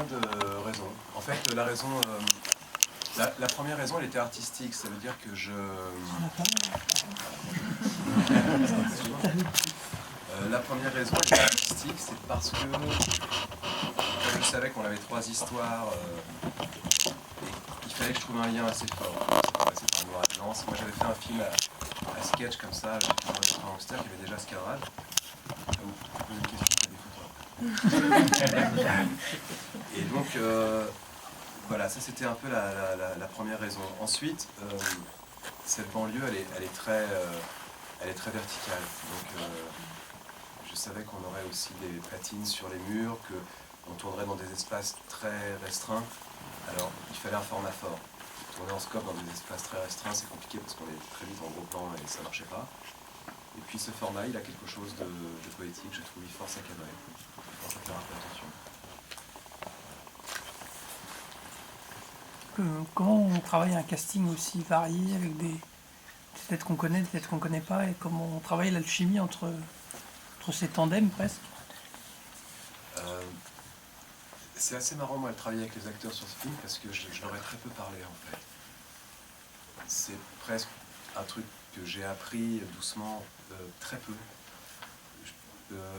plein de raisons. En fait, la raison... la première raison, elle était artistique. Ça veut dire que la première raison, elle était artistique, c'est parce que je savais qu'on avait 3 histoires et il fallait que je trouve un lien assez fort. Ça passait par le noir et blanc. Moi, j'avais fait un film à sketch comme ça, avec un gangster qui avait déjà ce cadrage. Vous posez une question, il y a des photos. Et donc, voilà, ça c'était un peu la première raison. Ensuite, cette banlieue, elle est très verticale. Donc, je savais qu'on aurait aussi des platines sur les murs, qu'on tournerait dans des espaces très restreints. Alors, il fallait un format fort. Tourner en scope dans des espaces très restreints, c'est compliqué parce qu'on est très vite en gros plan et ça ne marchait pas. Et puis ce format, il a quelque chose de poétique, je trouve, il force à cadrer. Il faut faire un peu attention. Comment on travaille un casting aussi varié avec des têtes qu'on connaît, des têtes qu'on ne connaît pas, et comment on travaille l'alchimie entre ces tandems presque? C'est assez marrant, moi, de travailler avec les acteurs sur ce film parce que je leur ai très peu parlé en fait. C'est presque un truc que j'ai appris doucement, très peu.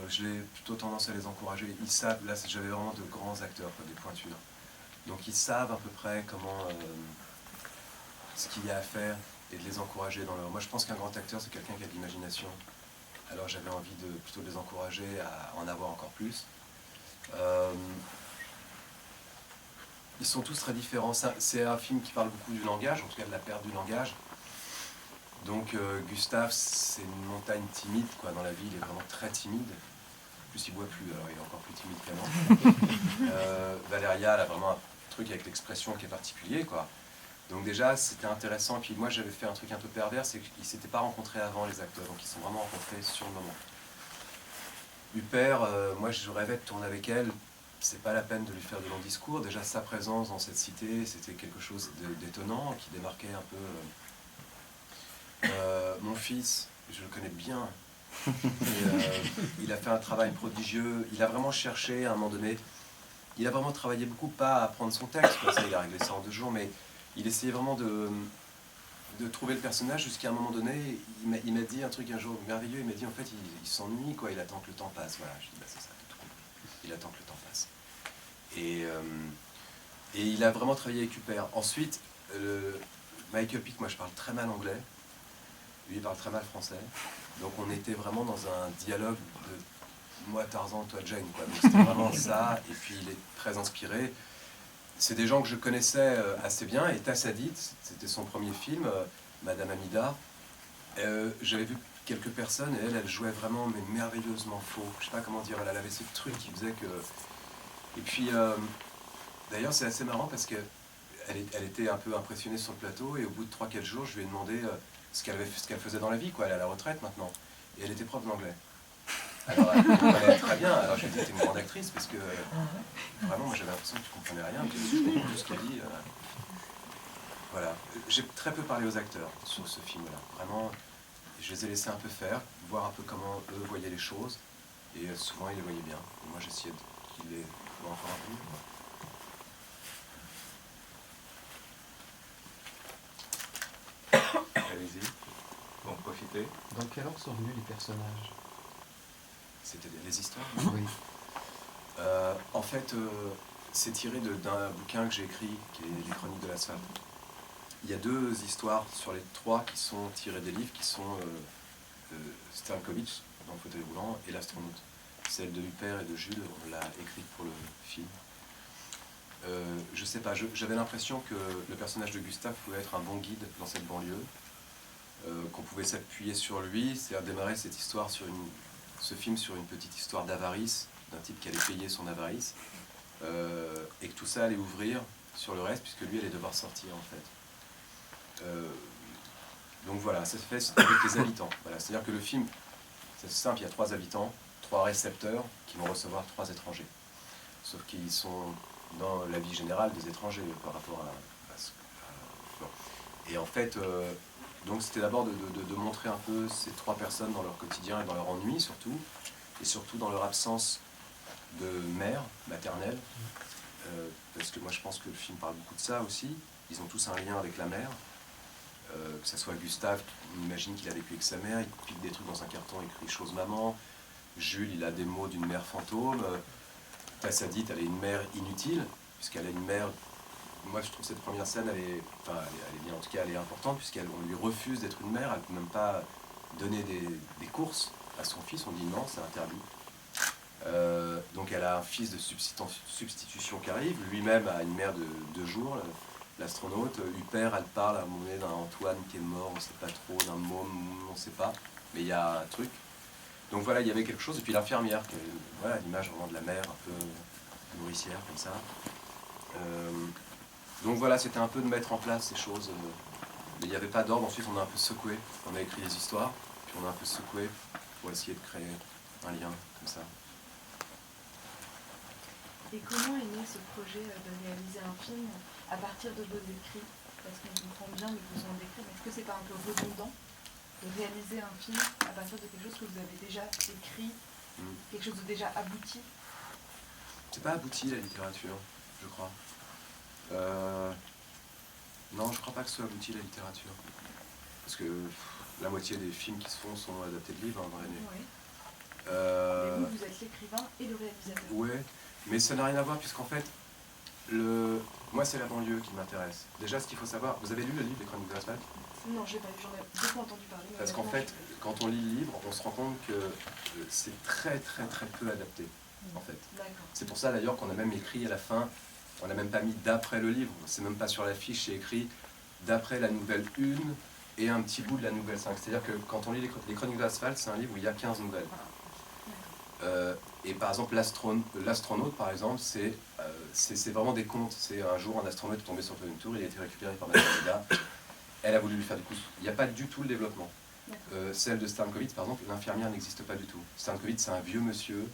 Je l'ai plutôt tendance à les encourager. Ils savent, là j'avais vraiment de grands acteurs, quoi, des pointures. Donc ils savent à peu près comment, ce qu'il y a à faire et de les encourager dans leur... Moi je pense qu'un grand acteur c'est quelqu'un qui a de l'imagination. Alors j'avais envie plutôt de les encourager à en avoir encore plus. Ils sont tous très différents. C'est un film qui parle beaucoup du langage, en tout cas de la perte du langage. Donc Gustave, c'est une montagne timide, quoi. Dans la vie, il est vraiment très timide. En plus, il ne boit plus, alors il est encore plus timide qu'avant. Valéria, elle a vraiment un truc avec l'expression qui est particulier, quoi. Donc déjà, c'était intéressant. Et puis moi, j'avais fait un truc un peu pervers, c'est qu'ils ne s'étaient pas rencontrés avant, les acteurs. Donc ils se sont vraiment rencontrés sur le moment. Huppert, moi, je rêvais de tourner avec elle. C'est pas la peine de lui faire de longs discours. Déjà, sa présence dans cette cité, c'était quelque chose d'étonnant, qui démarquait un peu... mon fils, je le connais bien. Il a fait un travail prodigieux. Il a vraiment cherché, à un moment donné... Il a vraiment travaillé beaucoup, pas à apprendre son texte, quoi. Ça, il a réglé ça en 2 jours, mais il essayait vraiment de trouver le personnage jusqu'à un moment donné. Il m'a dit un truc un jour merveilleux. Il m'a dit, en fait, il s'ennuie, quoi. Il attend que le temps passe. Voilà, je dis, bah, c'est ça, tout compris. Il attend que le temps passe. Et il a vraiment travaillé avec Huppert. Ensuite, Michael Pitt, moi je parle très mal anglais, lui il parle très mal français, donc on était vraiment dans un dialogue de moi Tarzan, toi Jane, quoi. Donc c'était vraiment ça, et puis il est très inspiré. C'est des gens que je connaissais assez bien, et Tassadit, c'était son premier film, Madame Amida. J'avais vu quelques personnes, et elle jouait vraiment, mais merveilleusement faux. Je sais pas comment dire, elle avait ce truc qui faisait que... Et puis, d'ailleurs, c'est assez marrant parce qu'elle était un peu impressionnée sur le plateau et au bout de 3-4 jours, je lui ai demandé ce qu'elle faisait dans la vie, quoi. Elle est à la retraite maintenant. Et elle était prof d'anglais. Alors, elle comprenait très bien. Alors, je lui ai dit, t'es une grande actrice parce que vraiment, moi, j'avais l'impression que tu comprenais rien. Je comprends tout ce qu'elle dit. Voilà. J'ai très peu parlé aux acteurs sur ce film-là. Vraiment, je les ai laissés un peu faire, voir un peu comment eux voyaient les choses. Et souvent, ils les voyaient bien. Et moi, j'essayais qu'ils les voient encore un peu mieux, quoi. Allez-y, bon, profitez. Dans quel ordre sont venus les personnages? C'était les histoires. Oui. En fait, c'est tiré d'un bouquin que j'ai écrit, qui est Les Chroniques de l'asphalte. Il y a 2 histoires sur les 3 qui sont tirées des livres, qui sont Sternkovitch, dans le fauteuil roulant, et l'astronaute. Celle de Huppert et de Jules, on l'a écrite pour le film. Je sais pas, j'avais l'impression que le personnage de Gustave pouvait être un bon guide dans cette banlieue, qu'on pouvait s'appuyer sur lui, c'est-à-dire démarrer cette histoire ce film sur une petite histoire d'avarice, d'un type qui allait payer son avarice, et que tout ça allait ouvrir sur le reste, puisque lui allait devoir sortir en fait. Donc voilà, ça se fait avec les habitants. Voilà, c'est-à-dire que le film, c'est simple, il y a 3 habitants, 3 récepteurs qui vont recevoir 3 étrangers. Sauf qu'ils sont dans la vie générale des étrangers par rapport à ce... Bon. Et en fait, donc c'était d'abord de montrer un peu ces 3 personnes dans leur quotidien et dans leur ennui surtout, et surtout dans leur absence de mère maternelle, parce que moi je pense que le film parle beaucoup de ça aussi. Ils ont tous un lien avec la mer. Que ce soit Gustave, on imagine qu'il a vécu avec sa mère, il pique des trucs dans un carton, écrit chose maman. Jules, il a des mots d'une mère fantôme. Tassadit, elle est une mère inutile, puisqu'elle a une mère. Moi, je trouve cette première scène, elle est bien, en tout cas, elle est importante, puisqu'on lui refuse d'être une mère, elle ne peut même pas donner des courses à son fils, on dit non, c'est interdit. Donc elle a un fils de substitution qui arrive, lui-même a une mère de 2 jours, l'astronaute. Huppert, elle parle à un moment donné d'un Antoine qui est mort, on ne sait pas trop, d'un môme, on ne sait pas, mais il y a un truc. Donc voilà, il y avait quelque chose, et puis l'infirmière, voilà, l'image vraiment de la mère, un peu nourricière, comme ça. Donc voilà, c'était un peu de mettre en place ces choses, mais il n'y avait pas d'ordre. Ensuite, on a un peu secoué, on a écrit les histoires, puis on a un peu secoué pour essayer de créer un lien, comme ça. Et comment est né ce projet de réaliser un film à partir de vos écrits? Parce qu'on comprend bien le besoin d'écrire, mais est-ce que c'est pas un peu redondant de réaliser un film à partir de quelque chose que vous avez déjà écrit, quelque chose de déjà abouti? C'est pas abouti la littérature, je crois. Non, je crois pas que ce soit abouti la littérature. Parce que la moitié des films qui se font sont adaptés de livres, en vrai. Oui. Mais vous êtes l'écrivain et le réalisateur. Ouais, mais ça n'a rien à voir, puisqu'en fait, moi c'est la banlieue qui m'intéresse. Déjà, ce qu'il faut savoir, vous avez lu le livre des Chroniques de l'Asphalte? Non, j'ai pas lu, j'en ai beaucoup entendu parler. Parce qu'en fait, quand on lit le livre, on se rend compte que c'est très très très peu adapté, en fait. C'est pour ça d'ailleurs qu'on a même écrit à la fin, on n'a même pas mis d'après le livre, c'est même pas sur l'affiche, c'est écrit d'après la nouvelle 1 et un petit bout de la nouvelle 5. C'est-à-dire que quand on lit les Chroniques de l'Asphalte, c'est un livre où il y a 15 nouvelles. Et par exemple, l'astronaute, par exemple, c'est vraiment des contes. C'est un jour, un astronaute est tombé sur une tour, il a été récupéré par Madame Vega. Elle a voulu lui faire du coup. Il n'y a pas du tout le développement. Celle de Stankovic, par exemple, l'infirmière n'existe pas du tout. Stankovic, c'est un vieux monsieur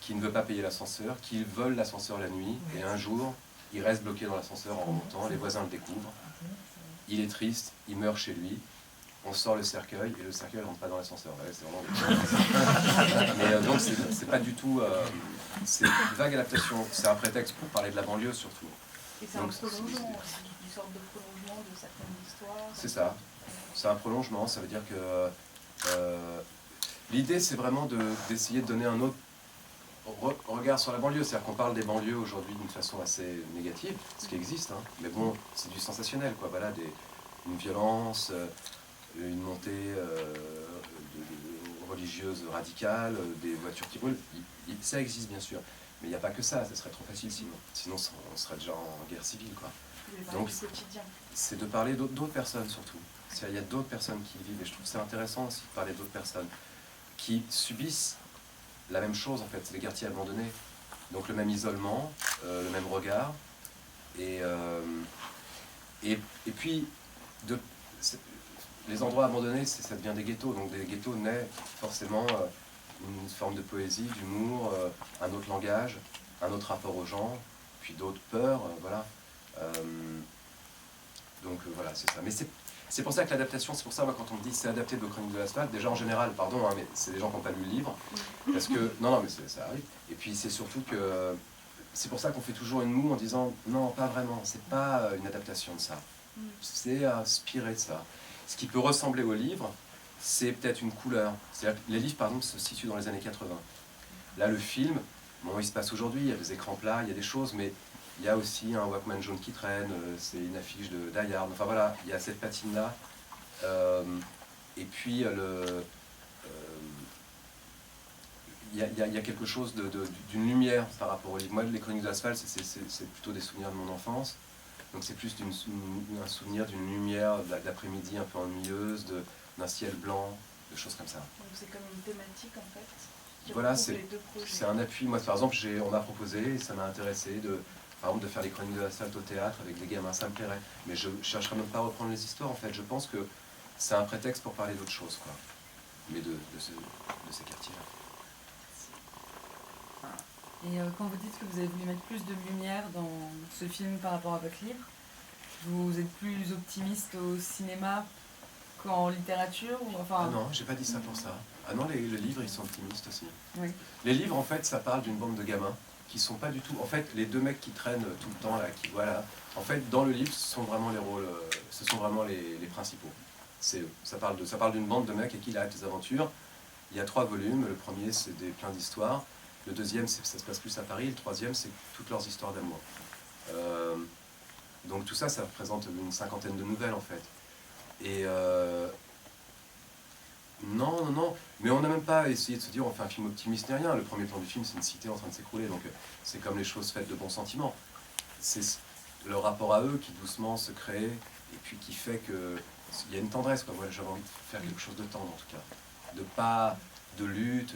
qui ne veut pas payer l'ascenseur, qui vole l'ascenseur la nuit, et un jour, il reste bloqué dans l'ascenseur en remontant, les voisins le découvrent, il est triste, il meurt chez lui, on sort le cercueil, et le cercueil ne rentre pas dans l'ascenseur. Ouais, c'est vraiment mais donc, c'est pas du tout... c'est une vague adaptation, c'est un prétexte pour parler de la banlieue, surtout. Et c'est un prolongement aussi, une sorte de prolongement de certaines histoires. C'est ça, c'est un prolongement, ça veut dire que... l'idée, c'est vraiment d'essayer de donner un autre regard sur la banlieue, c'est-à-dire qu'on parle des banlieues aujourd'hui d'une façon assez négative, ce qui existe, hein. Mais bon, c'est du sensationnel, quoi. Voilà, une violence, une montée religieuse radicale, des voitures qui brûlent, ça existe bien sûr, mais il n'y a pas que ça serait trop facile sinon on serait déjà en guerre civile, quoi. Donc c'est de parler d'autres personnes surtout. Il y a d'autres personnes qui vivent, et je trouve que c'est intéressant aussi de parler d'autres personnes qui subissent la même chose, en fait, c'est les quartiers abandonnés. Donc le même isolement, le même regard. Et puis, les endroits abandonnés, ça devient des ghettos. Donc des ghettos naît forcément une forme de poésie, d'humour, un autre langage, un autre rapport aux gens, puis d'autres peurs, voilà. Donc voilà, c'est ça. Mais c'est pour ça que l'adaptation, c'est pour ça, moi, quand on me dit c'est adapté de Chroniques de l'Asphalte, déjà en général, pardon, hein, mais c'est des gens qui n'ont pas lu le livre, parce que, non, mais ça arrive, et puis c'est surtout que, c'est pour ça qu'on fait toujours une moue en disant, non, pas vraiment, c'est pas une adaptation de ça, c'est inspiré de ça. Ce qui peut ressembler au livre, c'est peut-être une couleur, c'est-à-dire que les livres, par exemple, se situent dans les années 80. Là, le film, bon, il se passe aujourd'hui, il y a des écrans plats, il y a des choses, mais il y a aussi un Walkman jaune qui traîne, c'est une affiche de Die Hard, enfin voilà, il y a cette patine-là. Et puis, il y a quelque chose d'une lumière par rapport au livre. Moi, les Chroniques de l'Asphalte, c'est plutôt des souvenirs de mon enfance. Donc c'est plus un souvenir d'une lumière d'après-midi un peu ennuyeuse, d'un ciel blanc, de choses comme ça. Donc c'est comme une thématique en fait. Voilà, c'est un appui. Moi, par exemple, on m'a proposé, et ça m'a intéressé, par exemple, de faire les Chroniques de l'Asphalte au théâtre avec des gamins, ça me plairait. Mais je ne chercherai même pas à reprendre les histoires, en fait. Je pense que c'est un prétexte pour parler d'autre chose, quoi. Mais de ces quartiers-là. Et quand vous dites que vous avez voulu mettre plus de lumière dans ce film par rapport à votre livre, vous êtes plus optimiste au cinéma qu'en littérature ou enfin... Ah non, j'ai pas dit ça pour ça. Ah non, les livres, ils sont optimistes aussi. Oui. Les livres, en fait, ça parle d'une bande de gamins qui sont pas du tout... En fait, les deux mecs qui traînent tout le temps, là, qui voilà, en fait, dans le livre, ce sont vraiment les rôles, ce sont vraiment les principaux. C'est eux. Ça parle d'une bande de mecs à qui il arrive des aventures. Il y a 3 volumes. Le premier, c'est plein d'histoires. Le deuxième, ça se passe plus à Paris. Le troisième, c'est toutes leurs histoires d'amour. Donc tout ça, ça représente une 50aine de nouvelles, en fait. Et non, mais on n'a même pas essayé de se dire on fait un film optimiste ni rien. Le premier plan du film, c'est une cité en train de s'écrouler, donc c'est comme les choses faites de bons sentiments. C'est le rapport à eux qui doucement se crée, et puis qui fait qu'il y a une tendresse, quoi. Moi, j'avais envie de faire quelque chose de tendre, en tout cas. De pas de lutte,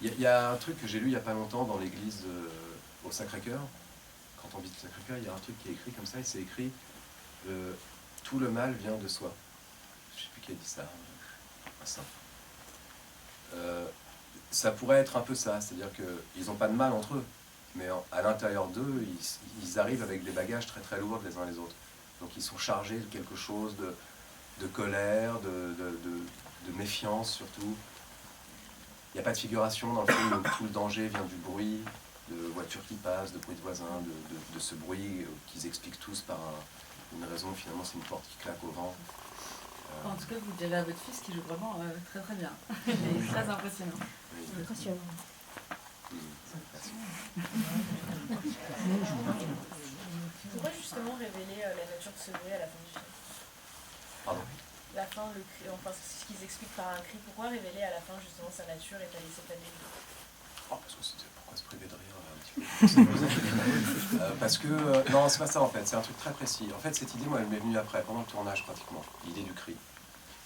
il y a un truc que j'ai lu il n'y a pas longtemps dans l'église au Sacré-Cœur. Quand on vit au Sacré-Cœur, il y a un truc qui est écrit comme ça, et c'est écrit tout le mal vient de soi. Je ne sais plus qui a dit ça. Ça pourrait être un peu ça, c'est-à-dire qu'ils n'ont pas de mal entre eux, mais à l'intérieur d'eux, ils arrivent avec des bagages très très lourds les uns les autres. Donc ils sont chargés de quelque chose de colère, de méfiance surtout. Il n'y a pas de figuration dans le film où tout le danger vient du bruit, de voitures qui passent, de bruit de voisins, de ce bruit qu'ils expliquent tous par une raison. Finalement, c'est une porte qui claque au vent. En tout cas, vous direz à votre fils qui joue vraiment très très bien. Il est très impressionnant. Oui. Impressionnant. Pourquoi justement révéler la nature de ce bruit à la fin du film? Pardon. La fin, le cri, enfin c'est ce qu'ils expliquent par un cri. Pourquoi révéler à la fin justement sa nature et pas laisser planer le doute? Parce que c'était pourquoi se priver de rire un petit peu. Parce que non, c'est pas ça en fait. C'est un truc très précis. En fait, cette idée, moi, elle m'est venue après, pendant le tournage pratiquement. L'idée du cri.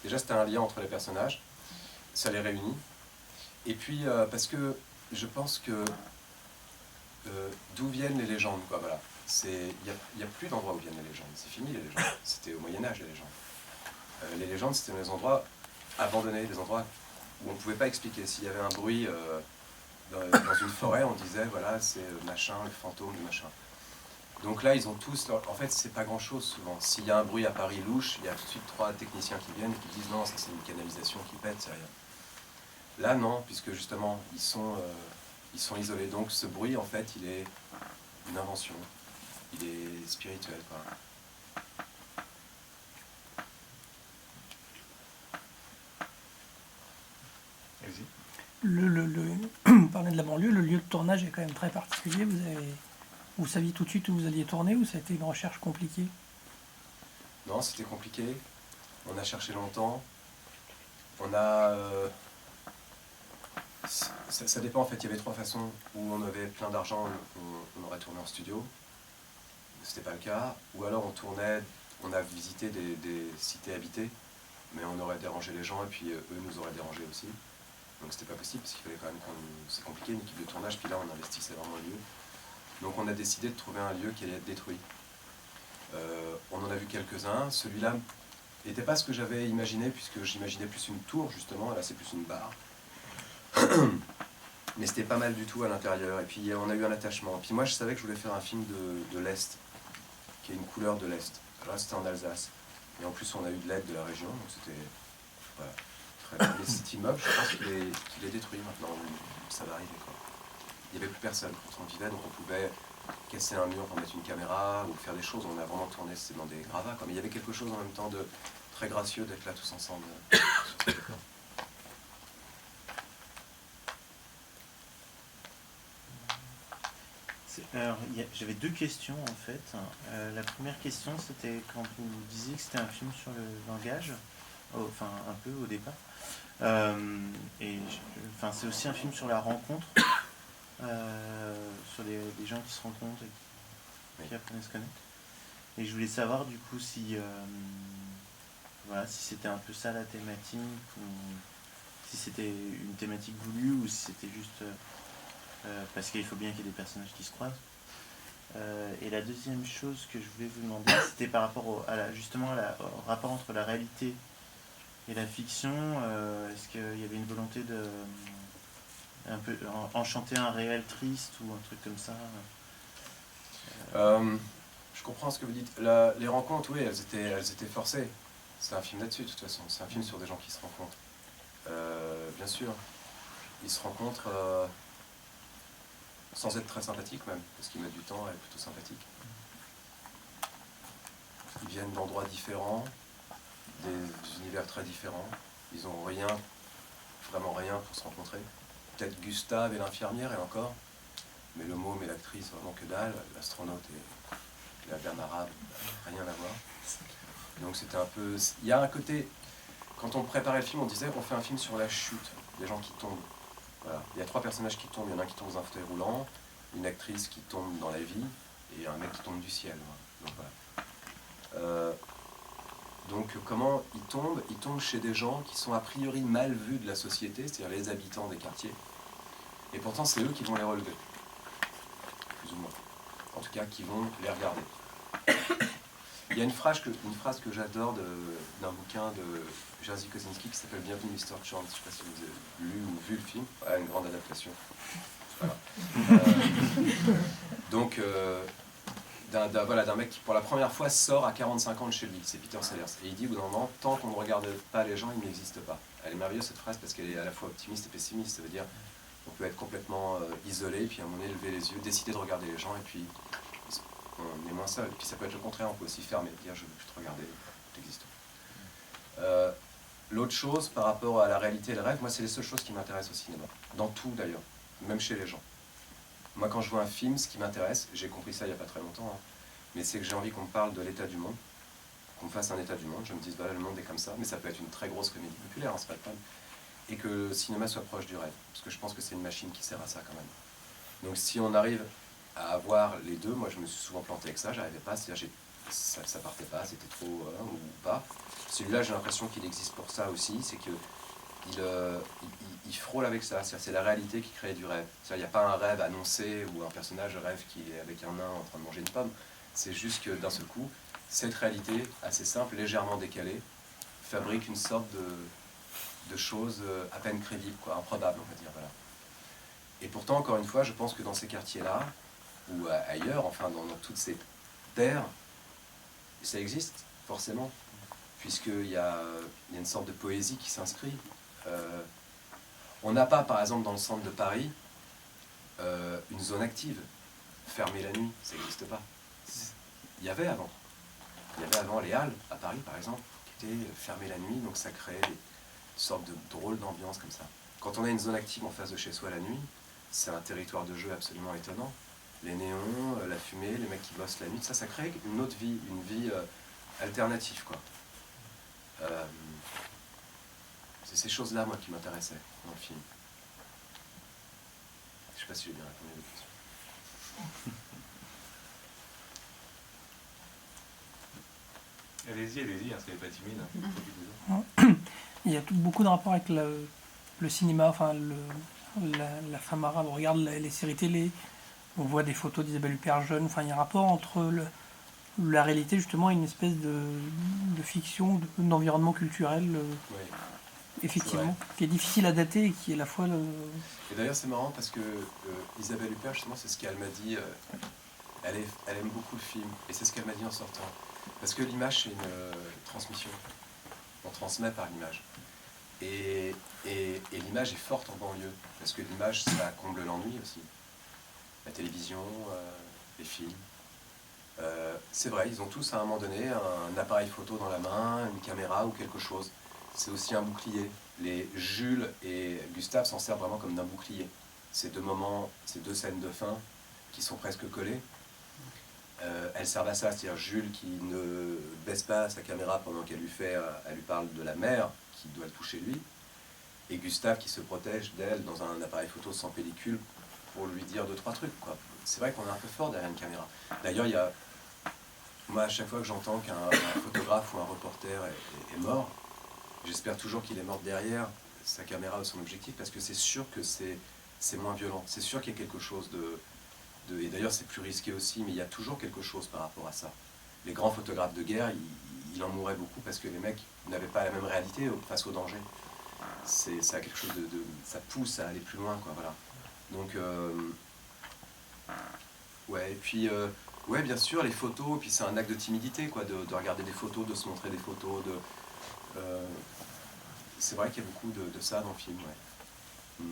Déjà, c'était un lien entre les personnages. Ça les réunit. Et puis parce que je pense que d'où viennent les légendes, quoi. Voilà. Il y a plus d'endroits où viennent les légendes. C'est fini les légendes. C'était au Moyen Âge les légendes. Les légendes, c'était des endroits abandonnés, des endroits où on ne pouvait pas expliquer. S'il y avait un bruit dans une forêt, on disait, voilà, c'est machin, le fantôme de machin. Donc là, ils ont tous... En fait, c'est pas grand-chose souvent. S'il y a un bruit à Paris louche, il y a tout de suite 3 techniciens qui viennent et qui disent, non, ça c'est une canalisation qui pète, c'est rien. Là, non, puisque justement, ils sont isolés. Donc ce bruit, en fait, il est une invention. Il est spirituel, quoi. Vous parlez de la banlieue, le lieu de tournage est quand même très particulier. Vous saviez tout de suite où vous alliez tourner ou ça a été une recherche compliquée? Non, c'était compliqué. On a cherché longtemps. On a... ça dépend, en fait. Il y avait 3 façons. Où on avait plein d'argent, on aurait tourné en studio. C'était pas le cas. Ou alors on a visité des cités habitées, mais on aurait dérangé les gens et puis eux nous auraient dérangé aussi. Donc c'était pas possible parce qu'il fallait quand même c'est compliqué, une équipe de tournage, puis là on investissait vraiment le lieu. Donc on a décidé de trouver un lieu qui allait être détruit. On en a vu quelques-uns. Celui-là n'était pas ce que j'avais imaginé, puisque j'imaginais plus une tour justement, là c'est plus une barre. Mais c'était pas mal du tout à l'intérieur, et puis on a eu un attachement. Puis moi je savais que je voulais faire un film de l'Est, qui a une couleur de l'Est. Là c'était en Alsace. Et en plus on a eu de l'aide de la région, donc c'était... Voilà. Et cet immeuble, je pense qu'il est détruit maintenant, ça va arriver, quoi. Il n'y avait plus personne quand on vivait, donc on pouvait casser un mur pour mettre une caméra ou faire des choses. On a vraiment tourné, c'était dans des gravats, quoi. Mais il y avait quelque chose en même temps de très gracieux d'être là tous ensemble sur ce décor. Alors, j'avais 2 questions en fait. La première question, c'était quand vous disiez que c'était un film sur le langage, enfin un peu au départ. C'est aussi un film sur la rencontre, sur des gens qui se rencontrent et qui apprennent à se connaître. Et je voulais savoir du coup si c'était un peu ça la thématique, ou si c'était une thématique voulue, ou si c'était juste parce qu'il faut bien qu'il y ait des personnages qui se croisent. Et la deuxième chose que je voulais vous demander, c'était par rapport au rapport entre la réalité et la fiction. Est-ce qu'il y avait une volonté de un peu enchanter un réel triste ou un truc comme ça? Je comprends ce que vous dites. Les rencontres, oui, elles étaient forcées. C'est un film là-dessus, de toute façon. C'est un film sur des gens qui se rencontrent. Bien sûr. ils se rencontrent sans être très sympathiques même, parce qu'ils mettent du temps à être plutôt sympathiques. Ils viennent d'endroits différents, des univers très différents. Ils ont rien, vraiment rien pour se rencontrer. Peut-être Gustave et l'infirmière, et encore. Mais le môme et l'actrice, vraiment que dalle. L'astronaute et la dame arabe, rien à voir. Donc c'était un peu... Il y a un côté... Quand on préparait le film, on disait qu'on fait un film sur la chute, des gens qui tombent. Voilà. Il y a 3 personnages qui tombent. Il y en a un qui tombe dans un fauteuil roulant, une actrice qui tombe dans la vie, et un mec qui tombe du ciel. Donc voilà. Donc comment ils tombent? Ils tombent chez des gens qui sont a priori mal vus de la société, c'est-à-dire les habitants des quartiers. Et pourtant, c'est eux qui vont les relever. Plus ou moins. En tout cas, qui vont les regarder. Il y a une phrase que j'adore d'un bouquin de Jerzy Kosinski qui s'appelle Bienvenue Mr. Chance. Je ne sais pas si vous avez lu ou vu le film. Ouais, une grande adaptation. Voilà. Donc, d'un mec qui pour la première fois sort à 45 ans de chez lui, c'est Peter Sellers. Et il dit au bout d'un moment, tant qu'on ne regarde pas les gens, ils n'existent pas. Elle est merveilleuse cette phrase parce qu'elle est à la fois optimiste et pessimiste. Ça veut dire on peut être complètement isolé, puis à un moment donné lever les yeux, décider de regarder les gens, et puis on est moins seul. Et puis ça peut être le contraire, on peut aussi fermer, dire je ne veux plus te regarder, tu n'existes pas. L'autre chose par rapport à la réalité et le rêve, moi c'est les seules choses qui m'intéressent au cinéma. Dans tout d'ailleurs, même chez les gens. Moi quand je vois un film, ce qui m'intéresse, j'ai compris ça il n'y a pas très longtemps, hein, mais c'est que j'ai envie qu'on me parle de l'état du monde, qu'on me fasse un état du monde, je me dise voilà le monde est comme ça, mais ça peut être une très grosse comédie populaire, hein, c'est pas le problème. Et que le cinéma soit proche du rêve, parce que je pense que c'est une machine qui sert à ça quand même. Donc si on arrive à avoir les deux, moi je me suis souvent planté avec ça, j'arrivais pas, c'est-à-dire ça partait pas, c'était trop ou pas. Celui-là j'ai l'impression qu'il existe pour ça aussi, c'est que il frôle avec ça, c'est la réalité qui crée du rêve. Il n'y a pas un rêve annoncé ou un personnage rêve qui est avec un nain en train de manger une pomme, c'est juste que d'un seul coup, cette réalité assez simple, légèrement décalée, fabrique une sorte de choses à peine crédibles, quoi, improbables, on va dire. Voilà. Et pourtant, encore une fois, je pense que dans ces quartiers-là, ou ailleurs, enfin dans toutes ces terres, ça existe, forcément, puisqu'il y a une sorte de poésie qui s'inscrit. On n'a pas, par exemple, dans le centre de Paris, une zone active, fermée la nuit, ça n'existe pas. Il y avait avant. Il y avait avant les halles, à Paris, par exemple, qui étaient fermées la nuit, donc ça créait une sorte de drôle d'ambiance comme ça. Quand on a une zone active en face de chez soi la nuit, c'est un territoire de jeu absolument étonnant. Les néons, la fumée, les mecs qui bossent la nuit, ça crée une autre vie, une vie alternative, quoi. C'est ces choses-là, moi, qui m'intéressaient dans le film. Je ne sais pas si j'ai bien répondu à votre question. Allez-y, hein, soyez pas timide. Il y a beaucoup de rapports avec le cinéma, enfin la femme arabe. On regarde les séries télé, on voit des photos d'Isabelle Huppert jeune. Enfin, il y a un rapport entre la réalité justement et une espèce de fiction, d'environnement culturel, Oui. effectivement, qui est difficile à dater et qui est à la fois Et d'ailleurs, c'est marrant parce que Isabelle Huppert, justement, c'est ce qu'elle m'a dit. Elle aime beaucoup le film, et c'est ce qu'elle m'a dit en sortant. Parce que l'image, c'est une transmission. On transmet par l'image. Et l'image est forte en banlieue, parce que l'image, ça comble l'ennui aussi. La télévision, les films. C'est vrai, ils ont tous à un moment donné un appareil photo dans la main, une caméra ou quelque chose. C'est aussi un bouclier. Les Jules et Gustave s'en servent vraiment comme d'un bouclier. Ces deux moments, ces deux scènes de fin qui sont presque collées, elles servent à ça. C'est-à-dire Jules qui ne baisse pas sa caméra pendant qu'elle lui parle de la mer qui doit le toucher lui, et Gustave qui se protège d'elle dans un appareil photo sans pellicule pour lui dire 2-3 trucs, quoi. C'est vrai qu'on est un peu fort derrière une caméra. D'ailleurs, moi, à chaque fois que j'entends qu'un photographe ou un reporter est mort, j'espère toujours qu'il est mort derrière sa caméra ou son objectif, parce que c'est sûr que c'est moins violent. C'est sûr qu'il y a quelque chose et d'ailleurs, c'est plus risqué aussi, mais il y a toujours quelque chose par rapport à ça. Les grands photographes de guerre, ils en mouraient beaucoup parce que les mecs n'avaient pas la même réalité face au danger. Ça a quelque chose ça pousse à aller plus loin, quoi, voilà. Donc, ouais, et puis, ouais, bien sûr, les photos, puis c'est un acte de timidité, quoi, de regarder des photos, de se montrer des photos, c'est vrai qu'il y a beaucoup de ça dans le film, ouais.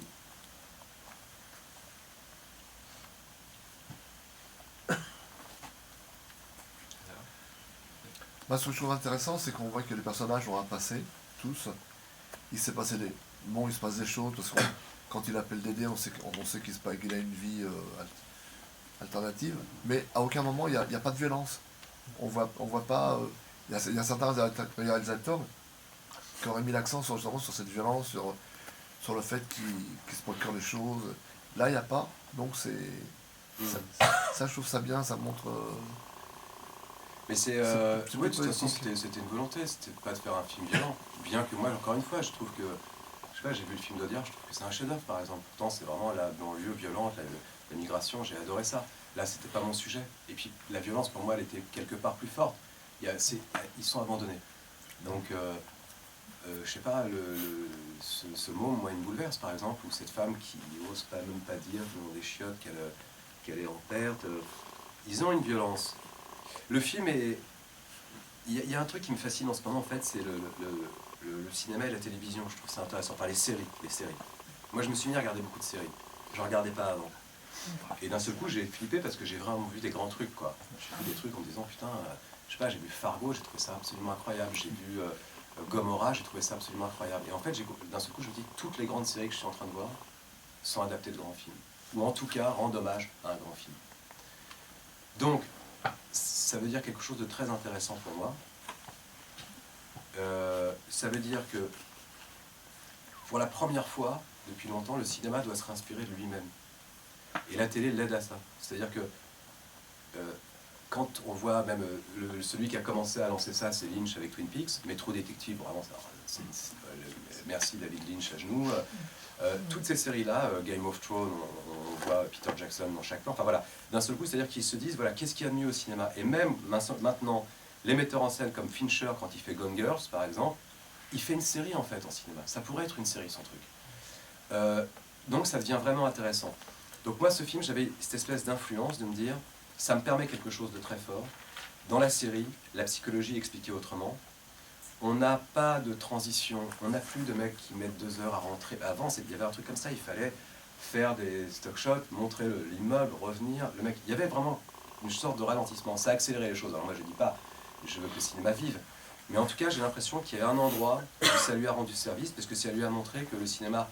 Moi, ce que je trouve intéressant, c'est qu'on voit que les personnages ont un passé, tous. Il s'est passé des... Bon, il se passe des choses, parce que quand il appelle Dédé, on sait qu'il a une vie alternative, mais à aucun moment, il n'y a pas de violence. On voit pas... Il y a certains réalisateurs qui auraient mis l'accent justement sur cette violence, sur le fait qu'ils se procurent les choses. Là, il n'y a pas, donc c'est... Ça, je trouve ça bien, ça montre... Mais c'est oui, de toute façon, poétique. c'était une volonté, c'était pas de faire un film violent. Bien que moi, encore une fois, je trouve que, je sais pas, j'ai vu le film d'Audiard, je trouve que c'est un chef-d'œuvre par exemple. Pourtant, c'est vraiment la banlieue violente, la migration, j'ai adoré ça. Là, c'était pas mon sujet. Et puis, la violence, pour moi, elle était quelque part plus forte. Ils sont abandonnés. Donc, je sais pas, ce môme, moi, il me bouleverse par exemple, ou cette femme qui n'ose même pas dire dans des chiottes qu'elle est en perte. Ils ont une violence. Le film est... Il y a un truc qui me fascine en ce moment, en fait, c'est le cinéma et la télévision. Je trouve ça intéressant. Enfin, les séries. Moi, je me suis mis à regarder beaucoup de séries. Je ne regardais pas avant. Et d'un seul coup, j'ai flippé parce que j'ai vraiment vu des grands trucs, quoi. J'ai vu des trucs en me disant, putain, je sais pas, j'ai vu Fargo, j'ai trouvé ça absolument incroyable. J'ai vu Gomorrah, j'ai trouvé ça absolument incroyable. Et en fait, d'un seul coup, je me dis, toutes les grandes séries que je suis en train de voir sont adaptées de grands films. Ou en tout cas, rendent hommage à un grand film. Donc, ça veut dire quelque chose de très intéressant pour moi. Ça veut dire que pour la première fois depuis longtemps, le cinéma doit se réinspirer de lui-même. Et la télé l'aide à ça. C'est-à-dire que quand on voit même celui qui a commencé à lancer ça, c'est Lynch avec Twin Peaks, Métro Détective, vraiment, merci David Lynch à genoux. Toutes ces séries-là, Game of Thrones, on voit Peter Jackson dans chaque plan, enfin voilà, d'un seul coup, c'est-à-dire qu'ils se disent, voilà, qu'est-ce qu'il y a de mieux au cinéma? Et même maintenant, les metteurs en scène comme Fincher, quand il fait Gone Girls, par exemple, il fait une série en fait en cinéma. Ça pourrait être une série, son truc. Donc ça devient vraiment intéressant. Donc moi, ce film, j'avais cette espèce d'influence de me dire, ça me permet quelque chose de très fort. Dans la série, la psychologie expliquée autrement. On n'a pas de transition, on n'a plus de mecs qui mettent 2 heures à rentrer. Avant, il y avait un truc comme ça, il fallait faire des stock shots, montrer l'immeuble, revenir. Le mec, il y avait vraiment une sorte de ralentissement, ça a accéléré les choses. Alors moi, je ne dis pas, je veux que le cinéma vive, mais en tout cas, j'ai l'impression qu'il y a un endroit où ça lui a rendu service, parce que ça lui a montré que le cinéma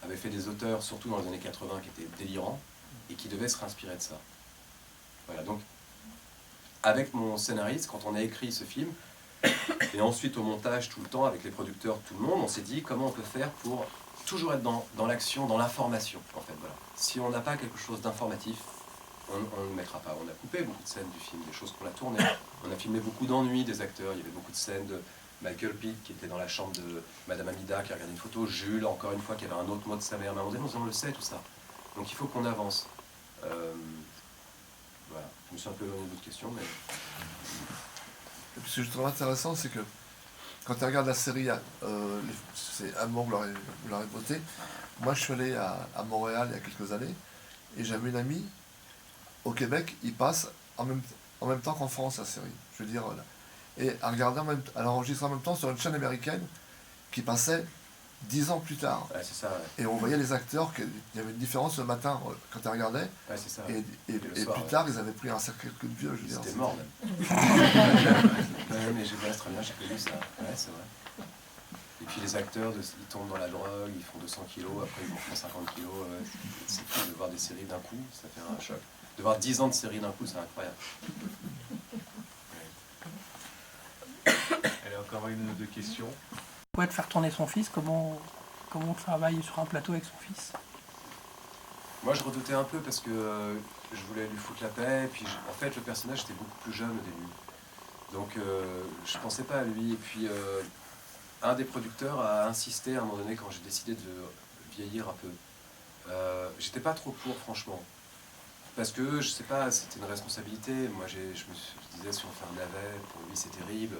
avait fait des auteurs, surtout dans les années 80, qui étaient délirants, et qui devaient se réinspirer de ça. Voilà, donc, avec mon scénariste, quand on a écrit ce film, et ensuite au montage tout le temps, avec les producteurs, tout le monde, on s'est dit comment on peut faire pour toujours être dans l'action, dans l'information, en fait, voilà. Si on n'a pas quelque chose d'informatif, on ne le mettra pas. On a coupé beaucoup de scènes du film, des choses qu'on a tournées. On a filmé beaucoup d'ennuis des acteurs, il y avait beaucoup de scènes de Michael Pitt qui était dans la chambre de Madame Amida, qui a regardé une photo, Jules, encore une fois, qui avait un autre mot de sa mère, mais on le sait tout ça. Donc il faut qu'on avance. Voilà, je me suis un peu éloigné de votre question, mais... Et puis ce que je trouve intéressant, c'est que quand tu regardes la série, c'est Amour, gloire et beauté. Moi, je suis allé à Montréal il y a quelques années, et j'avais une amie au Québec, il passe en même temps qu'en France la série. Je veux dire, et à regarder à l'enregistrer en même temps sur une chaîne américaine qui passait 10 ans plus tard. Ouais, c'est ça, ouais. Et on voyait les acteurs, qu'il y avait une différence le matin quand tu regardais. Ouais, c'est ça. Et soir, plus tard, ils avaient pris un cercle de vieux, je veux dire. C'était mort, même. Mais j'ai bien très bien, j'ai connu ça. Ouais, c'est vrai. Et puis les acteurs, ils tombent dans la drogue, ils font 200 kilos, après ils en font 50 kilos. C'est fou de voir des séries d'un coup, ça fait un choc. De voir 10 ans de séries d'un coup, c'est incroyable. Elle a encore une ou deux questions. Ouais, de faire tourner son fils, comment on travaille sur un plateau avec son fils? Moi, je redoutais un peu parce que je voulais lui foutre la paix. Et puis, en fait, le personnage était beaucoup plus jeune au début. Donc, je pensais pas à lui. Et puis, un des producteurs a insisté à un moment donné quand j'ai décidé de vieillir un peu. J'étais pas trop pour, franchement. Parce que, je sais pas, c'était une responsabilité. Moi, je disais, si on fait un navet, pour lui, c'est terrible.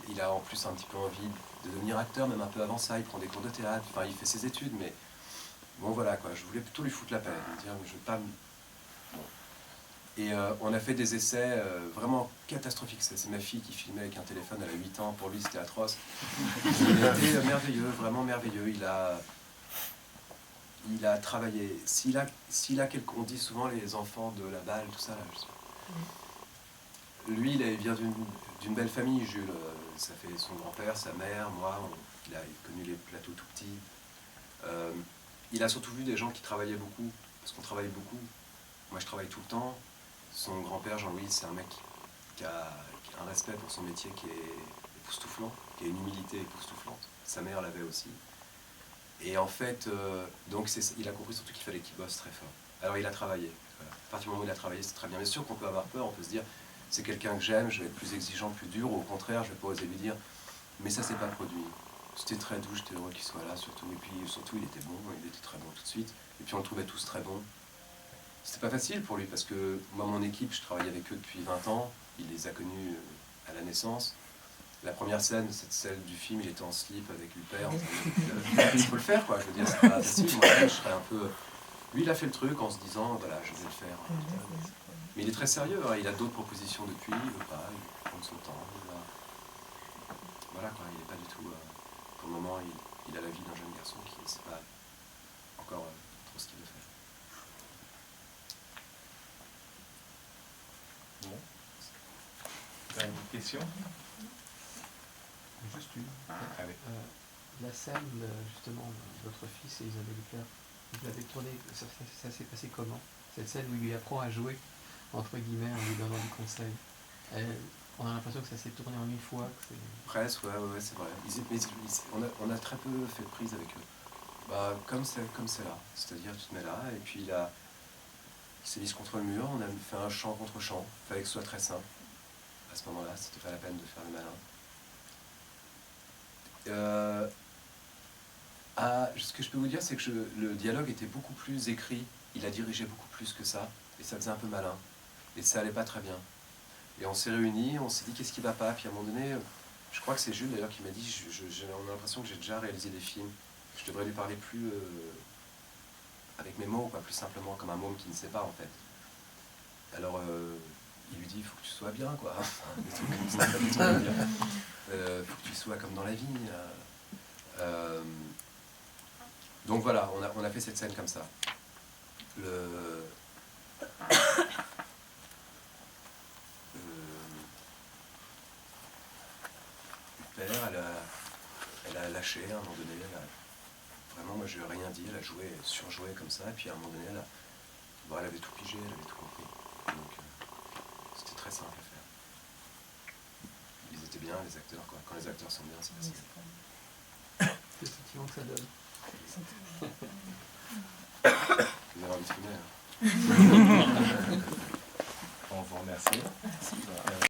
Il a en plus un petit peu envie de devenir acteur, même un peu avant ça. Il prend des cours de théâtre. Enfin, il fait ses études, mais... Bon voilà quoi, je voulais plutôt lui foutre la paix, me dire je vais pas... Bon. Et on a fait des essais vraiment catastrophiques, c'est ma fille qui filmait avec un téléphone, elle a 8 ans, pour lui c'était atroce. Il a été merveilleux, vraiment merveilleux, il a travaillé, s'il a quelque... On dit souvent les enfants de la balle, tout ça là, lui, il vient d'une belle famille, Jules. Ça fait son grand-père, sa mère, moi, il a connu les plateaux tout petits. Il a surtout vu des gens qui travaillaient beaucoup, parce qu'on travaille beaucoup. Moi, je travaille tout le temps. Son grand-père, Jean-Louis, c'est un mec qui a un respect pour son métier qui est époustouflant, qui a une humilité époustouflante. Sa mère l'avait aussi. Et en fait, donc il a compris surtout qu'il fallait qu'il bosse très fort. Alors il a travaillé. Voilà. À partir du moment où il a travaillé, c'est très bien. Bien sûr qu'on peut avoir peur, on peut se dire, c'est quelqu'un que j'aime, je vais être plus exigeant, plus dur, ou au contraire, je vais pas oser lui dire, mais ça s'est pas produit. C'était très doux, j'étais heureux qu'il soit là, surtout. Et puis surtout, il était bon, il était très bon tout de suite. Et puis on le trouvait tous très bons. C'était pas facile pour lui, parce que moi, mon équipe, je travaille avec eux depuis 20 ans. Il les a connus à la naissance. La première scène, cette celle du film, il était en slip avec Huppert. Il faut le faire, quoi. Je veux dire, c'est pas facile. Moi, je serais un peu... Lui, il a fait le truc en se disant, voilà, je vais le faire. Mais il est très sérieux, hein. Il a d'autres propositions depuis, il veut pas, il veut prendre son temps. Voilà, quoi, il n'est pas du tout... pour le moment, il a la vie d'un jeune garçon qui ne sait pas encore trop ce qu'il veut faire. Bon. T'as une question? Juste une. Allez. La scène, justement, votre fils et Isabelle Huppert, vous l'avez tournée, ça s'est passé comment? Cette scène où il lui apprend à jouer, entre guillemets, en lui donnant des conseils. On a l'impression que ça s'est tourné en une fois. Que Presque, ouais, c'est vrai. On a très peu fait de prise avec eux. Bah, comme c'est là. C'est-à-dire, tu te mets là, et puis il s'est mis contre le mur, on a fait un chant contre chant. Il fallait que ce soit très simple. À ce moment-là, c'était pas la peine de faire le malin. Ce que je peux vous dire, c'est que le dialogue était beaucoup plus écrit. Il a dirigé beaucoup plus que ça, et ça faisait un peu malin. Et ça allait pas très bien. Et on s'est réunis, on s'est dit qu'est-ce qui va pas. Puis à un moment donné, je crois que c'est Jules d'ailleurs qui m'a dit, on a l'impression que j'ai déjà réalisé des films. Je devrais lui parler plus avec mes mots, quoi, plus simplement comme un môme qui ne sait pas en fait. Alors il lui dit, il faut que tu sois bien, quoi. Des trucs comme ça, des trucs comme dire. Faut que tu sois comme dans la vie. Donc voilà, on a fait cette scène comme ça. Huppert, elle a lâché à un moment donné. Vraiment, moi je n'ai rien dit, elle a joué, surjoué comme ça, et puis à un moment donné, elle avait tout pigé, elle avait tout compris. Donc c'était très simple à faire. Ils étaient bien, les acteurs, quoi. Quand les acteurs sont bien, c'est facile. c'est effectivement que ça donne. Vous avez envie de fumer, hein. On vous remercie.